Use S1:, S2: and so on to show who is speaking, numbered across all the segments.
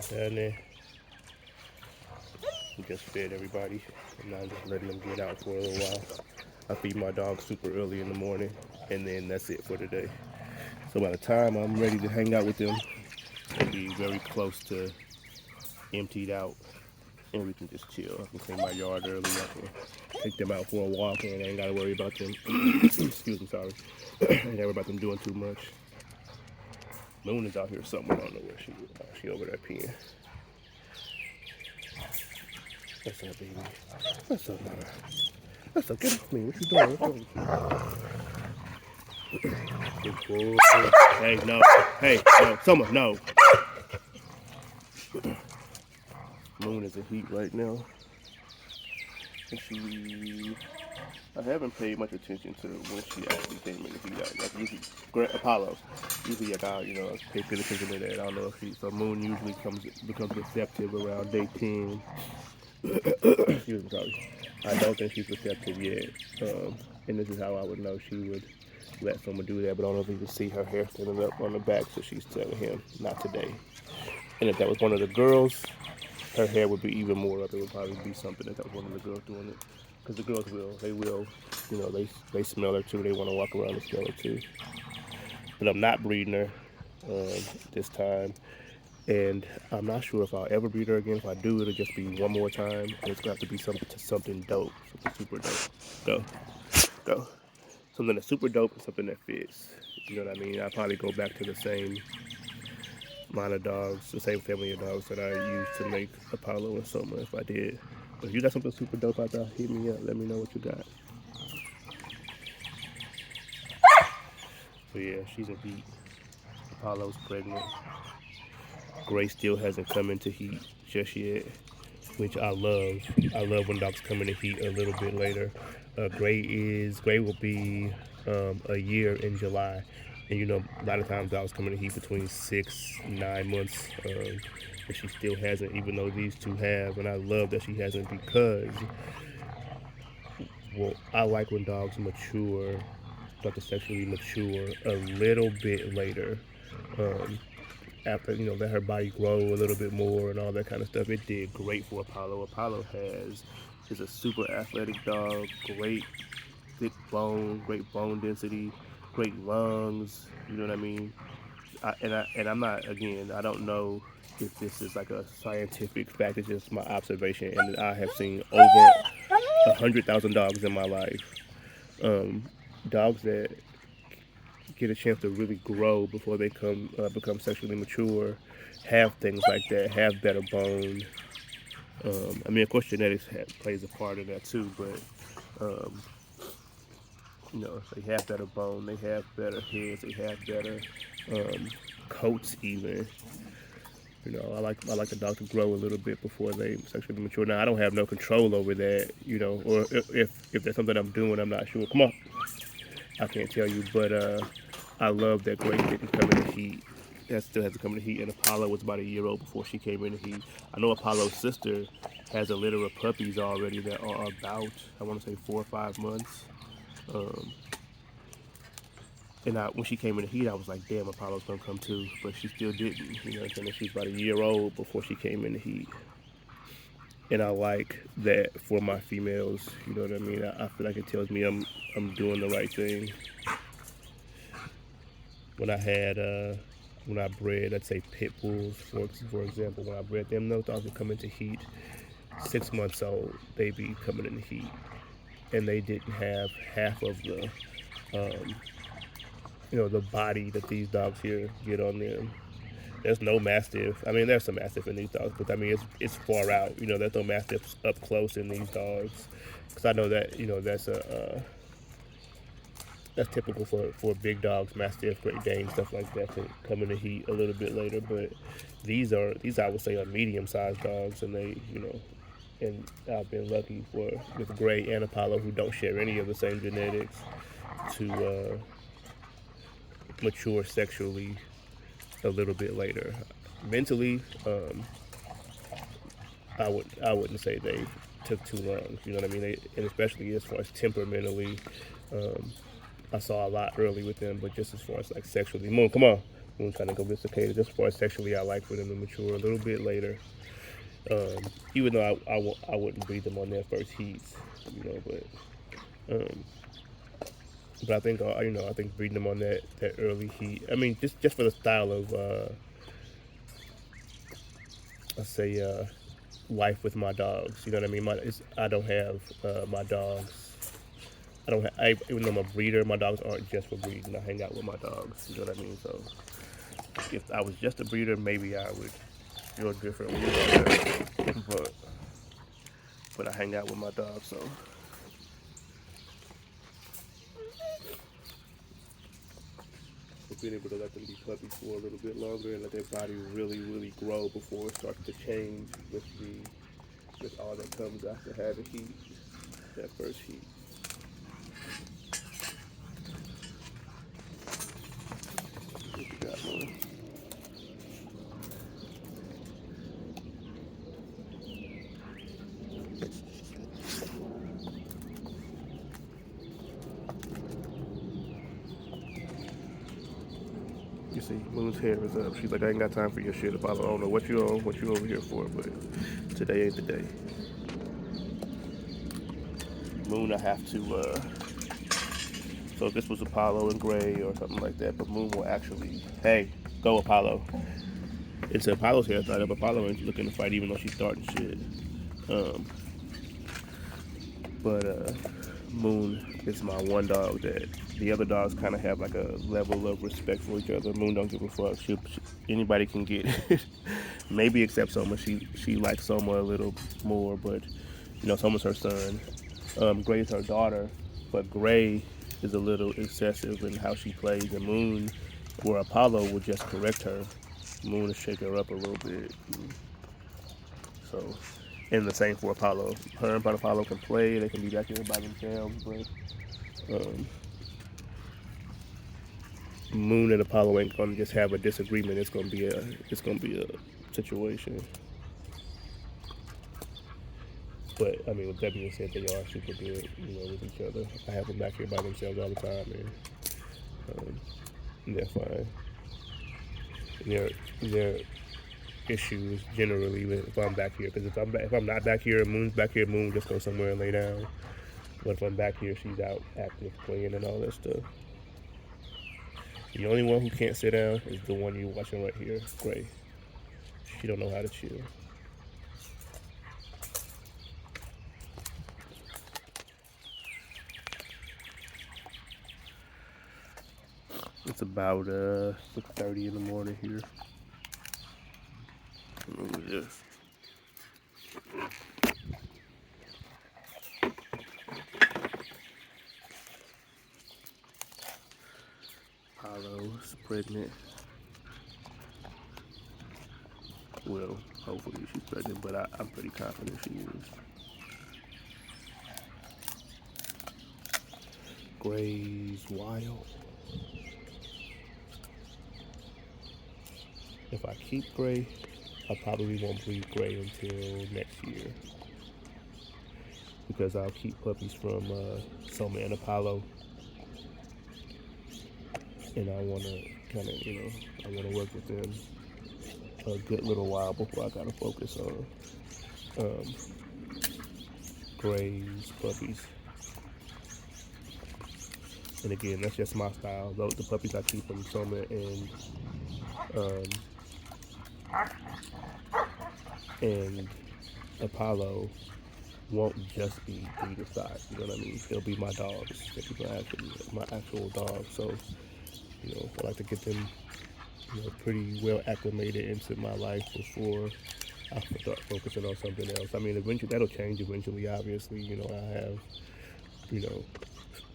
S1: Down there, we just fed everybody, and now I'm just letting them get out for a little while. I feed my dogs super early in the morning, and then that's it for today. So by the time I'm ready to hang out with them, it'll be very close to emptied out, and we can just chill. I can clean my yard early. I can take them out for a walk, and I ain't gotta worry about them. Excuse me, sorry. I ain't gotta worry about them doing too much. Moon is out here somewhere. I don't know where she is. Oh, she over there peeing. What's up, baby? What's up, mama? What's up? Get off me. What you doing? Good boy. Hey, no. Hey, no. Summer, no. Moon is in heat right now. And I haven't paid much attention to when she actually came in the heat. Like usually, Apollo. Usually, like I pay good attention to that. I don't know if so Moon usually becomes receptive around day 10. Excuse me, sorry. I don't think she's receptive yet. And this is how I would know she would let someone do that. But I don't know if you can see her hair standing up on the back, so she's telling him not today. And if that was one of the girls, her hair would be even more up. It would probably be something if that was one of the girls doing it. Because the girls will, they smell her too. They want to walk around and smell her too. But I'm not breeding her this time. And I'm not sure if I'll ever breed her again. If I do, it'll just be one more time. And it's going to have to be something dope, something super dope. Go, go. Something that's super dope and something that fits. You know what I mean? I'll probably go back to the same line of dogs, the same family of dogs that I used to make Apollo and Soma if I did. But if you got something super dope out there, hit me up. Let me know what you got. So yeah, she's a heat. Apollo's pregnant. Gray still hasn't come into heat just yet, which I love. I love when dogs come into heat a little bit later. Gray will be a year in July, and a lot of times dogs come into heat between 6, 9 months, and she still hasn't, even though these two have, and I love that she hasn't because, well, I like when dogs mature, start to sexually mature a little bit later. Um, After let her body grow a little bit more and all that kind of stuff. It did great for Apollo. Apollo is a super athletic dog, great thick bone, great bone density, great lungs. You know what I mean? I'm not, again, I don't know if this is like a scientific fact. It's just my observation, and I have seen over 100,000 dogs in my life. Um, Dogs that get a chance to really grow before they become sexually mature, have things like that, have better bone. I mean, of course, genetics plays a part in that too, but um, they have better bone, they have better heads, they have better um, coats even. I like the dog to grow a little bit before they sexually mature. Now, I don't have no control over that, or if there's something I'm doing, I'm not sure. Come on, I can't tell you, but I love that Grace didn't come in the heat. That still has to come in the heat. And Apollo was about a year old before she came in the heat. I know Apollo's sister has a litter of puppies already that are about, I want to say, 4 or 5 months. Um, and when she came in the heat, I was like, damn, Apollo's gonna come too. But she still didn't. You know what I'm saying? She's about a year old before she came in the heat. And I like that for my females. You know what I mean? I feel like it tells me I'm doing the right thing. When I had when I bred, let's say pit bulls, for example, when I bred them, those dogs would come into heat 6 months old. They be coming in the heat, and they didn't have half of um, the body that these dogs here get on them. There's no mastiff. I mean, there's some mastiff in these dogs, but I mean, it's far out. There's no mastiff up close in these dogs, because I know that that's typical for big dogs, Mastiff, Great Dane, stuff like that, to come in the heat a little bit later. But these I would say are medium sized dogs, and and I've been lucky with Gray and Apollo, who don't share any of the same genetics, to mature sexually a little bit later. Mentally, I wouldn't say they took too long. You know what I mean? And especially as far as temperamentally, um, I saw a lot early with them, but just as far as like sexually, Moon, come on. Moon's kind of domesticated. As far as sexually, I like for them to mature a little bit later. Even though I wouldn't breed them on their first heats, um, but I think I think breeding them on that early heat. I mean, just for the style of let's say life with my dogs. You know what I mean? I don't have my dogs. I don't. Even though I'm a breeder, my dogs aren't just for breeding. I hang out with my dogs. You know what I mean? So if I was just a breeder, maybe I would feel differently about that. But I hang out with my dogs, so. Being able to let them be puppies for a little bit longer and let their body really grow before it starts to change with all that comes after having heat, that first heat. What you got, Moon? You see, Moon's hair is up. She's like, I ain't got time for your shit, Apollo. I don't know what you on, what you over here for, but today ain't the day. Moon, I have to, so if this was Apollo and Gray or something like that, but Moon will actually, hey, go Apollo. It's Apollo's hair tied up. Apollo ain't looking to fight even though she's starting shit. But Moon is my one dog that the other dogs kind of have like a level of respect for each other. Moon don't give a fuck. Anybody can get it. Maybe except Soma. She likes Soma a little more, but Soma's her son. Gray's her daughter, but Gray is a little excessive in how she plays. And Moon, where Apollo would just correct her, Moon will shake her up a little bit. So, and the same for Apollo. Her and Apollo can play. They can be back here by themselves, but Moon and Apollo ain't gonna just have a disagreement. It's gonna be a situation. But I mean, with that being said, they are super good, with each other. I have them back here by themselves all the time, and they're fine. Their issues generally if I'm back here, because if I'm not back here and Moon's back here, Moon just goes somewhere and lay down. But if I'm back here, she's out active, playing and all that stuff. The only one who can't sit down is the one you're watching right here, Gray. She don't know how to chill. It's about 6:30 in the morning here. Look at this. Apollo's pregnant. Well, hopefully she's pregnant, but I'm pretty confident she is. Gray's wild. If I keep Gray, I probably won't breed Gray until next year, because I'll keep puppies from Soma and Apollo, and I want to kind of, I want to work with them a good little while before I gotta focus on Gray's puppies. And again, that's just my style. The puppies I keep from Soma and Apollo won't just be breeder size. You know what I mean? They'll be my dogs. They'll be my actual dogs. So, I like to get them, pretty well acclimated into my life before I start focusing on something else. I mean, eventually that'll change. Eventually, obviously, I have,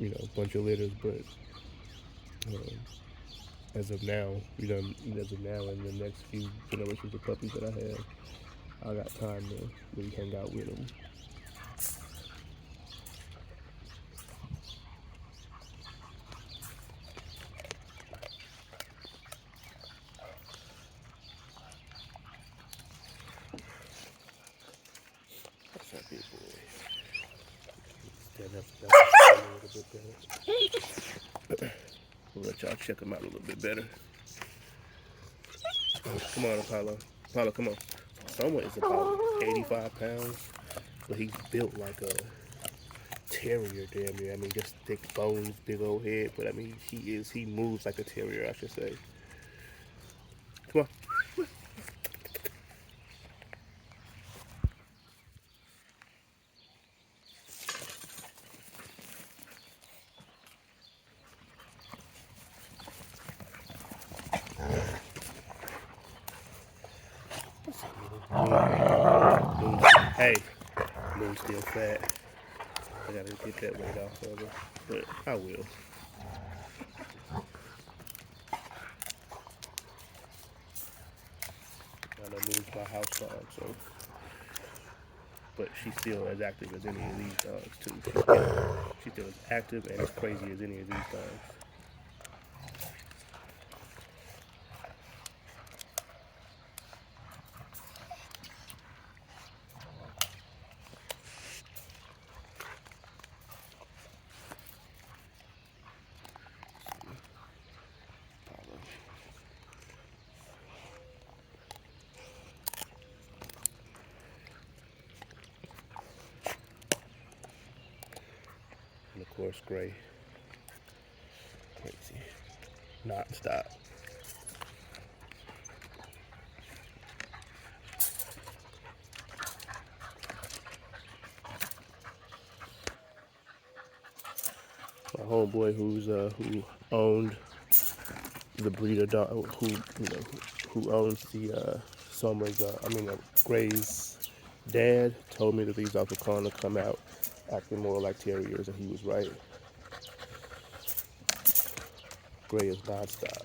S1: a bunch of litters, but as of now, in the next few generations of puppies that I have, I got time to really hang out with them. That's that big boy. That's a little bit better. We'll let y'all check them out a little bit better. Come on, Apollo. Apollo, come on. Soma is about 85 pounds, but he's built like a terrier, damn near. I mean, just thick bones, big old head. But I mean, he moves like a terrier, I should say. Come on. Hey, Moon's still fat. I gotta get that weight off of her, but I will. I know Moon's my house dog, so. But she's still as active as any of these dogs, too. She's still as active and as crazy as any of these dogs. And of course, Gray. Crazy. Non-stop. My homeboy who owned the breeder dog, who owns the Soma's, Gray's dad told me that these dogs were calling to come out acting more like terriers, and he was right. Gray is non-stop.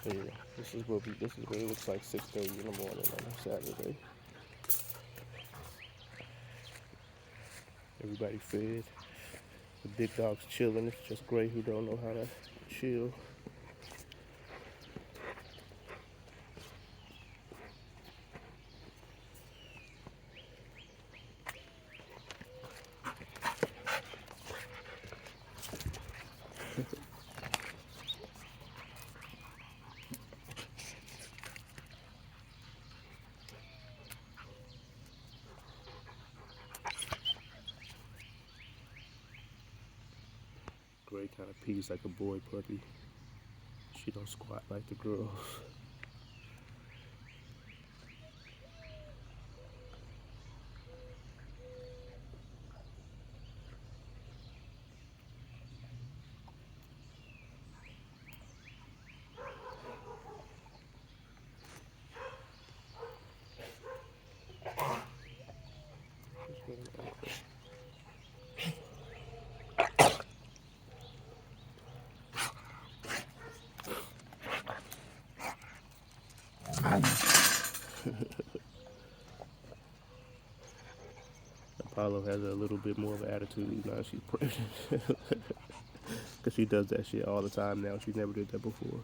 S1: Yeah, this is what it looks like 6:30 in the morning on a Saturday. Everybody fed. The big dog's chilling. It's just Gray who don't know how to chill. Gray kind of pees like a boy puppy. She don't squat like the girls. Apollo has a little bit more of an attitude now she's pregnant. Because she does that shit all the time now. She never did that before.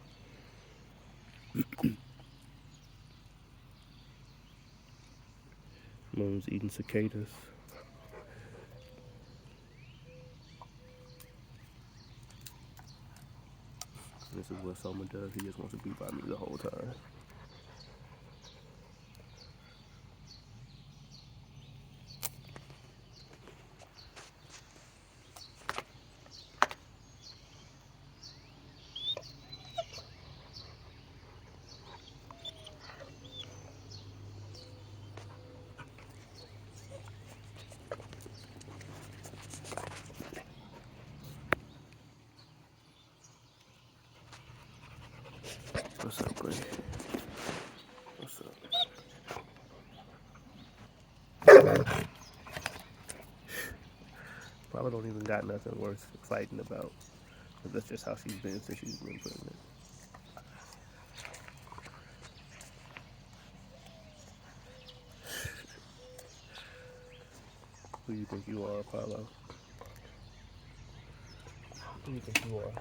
S1: Moon's eating cicadas. This is what Soma does. He just wants to be by me the whole time. What's up, Gray? What's up? Probably don't even got nothing worth fighting about. But that's just how she's been since she's been pregnant. Who do you think you are, Apollo? Who do you think you are?